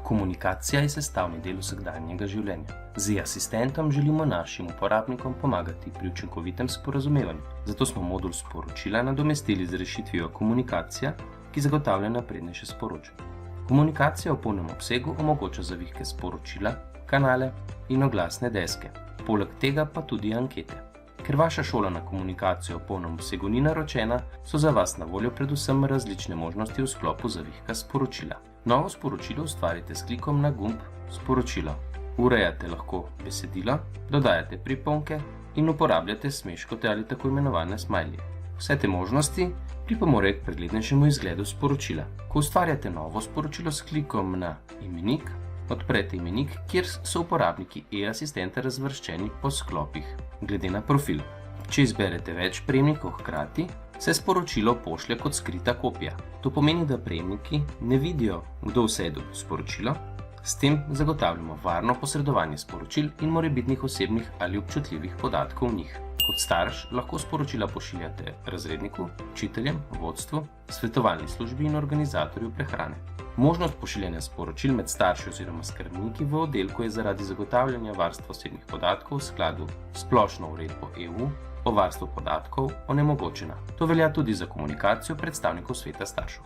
Komunikacija je sestavni del vsakdanjega življenja. Z asistentom želimo našim uporabnikom pomagati pri učinkovitem sporazumevanju. Zato smo modul sporočila nadomestili z rešitvijo komunikacija, ki zagotavlja naprednejše sporočanje. Komunikacija v polnem obsegu omogoča zavihke sporočila, kanale in oglasne deske. Poleg tega pa tudi ankete. Ker vaša šola na komunikacijo v polnem obsegu ni naročena, so za vas na voljo predvsem različne možnosti v sklopu zavihka sporočila. Novo sporočilo ustvarite s klikom na gumb Sporočilo. Urejate lahko besedilo, dodajate priponke in uporabljate smeškote ali tako imenovane smajlije. Vse te možnosti pripomorejo k preglednejšemu izgledu sporočila. Ko ustvarjate novo sporočilo s klikom na imenik, odprete imenik, kjer so uporabniki e-asistenta razvrščeni po sklopih, glede na profil. Če izberete več prejemnikov hkrati, se sporočilo pošlje kot skrita kopija. To pomeni, da prejemniki ne vidijo, kdo vse je dobil sporočilo, s tem zagotavljamo varno posredovanje sporočil in morebitnih osebnih ali občutljivih podatkov v njih. Kot starš lahko sporočila pošiljate razredniku, učiteljem, vodstvu, svetovalni službi in organizatorju prehrane. Možnost pošiljanja sporočil med starši oziroma skrbniki v oddelku je zaradi zagotavljanja varstva osebnih podatkov v skladu s splošno uredbo EU o varstvu podatkov onemogočena. To velja tudi za komunikacijo predstavnikov sveta staršev.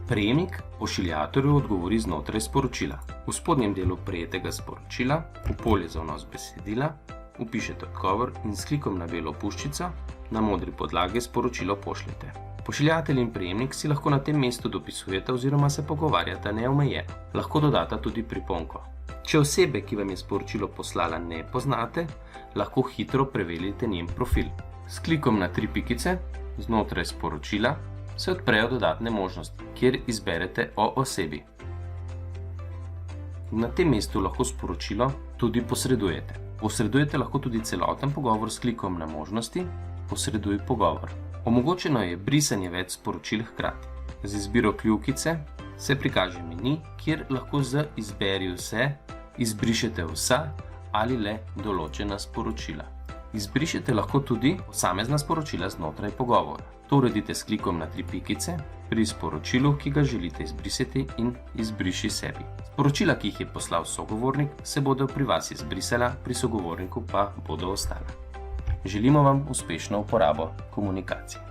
Prejemnik pošiljatorju odgovori znotraj sporočila. V spodnjem delu prejetega sporočila, v polje za vnos besedila, vpišete odgovor in s klikom na belo puščico na modri podlagi sporočilo pošljete. Pošiljatelj in prejemnik si lahko na tem mestu dopisujeta oziroma se pogovarjata neomejeno. Lahko dodata tudi priponko. Če osebe, ki vam je sporočilo poslala, ne poznate, lahko hitro preverite njen profil. S klikom na 3 pikice znotraj sporočila se odprejo dodatne možnosti, kjer izberete o osebi. Na tem mestu lahko sporočilo tudi posredujete. Posredujete lahko tudi celoten pogovor s klikom na možnosti Posreduj pogovor. Omogočeno je brisanje več sporočil hkrati. Z izbiro kljukice se prikaže meni, kjer lahko z Izberi vse izbrišete vsa ali le določena sporočila. Izbrišete lahko tudi posamezna sporočila znotraj pogovora. To uredite s klikom na 3 pikice pri sporočilu, ki ga želite izbrisati, in Izbriši sebi. Sporočila, ki jih je poslal sogovornik, se bodo pri vas izbrisala, pri sogovorniku pa bodo ostala. Želimo vam uspešno uporabo komunikacije.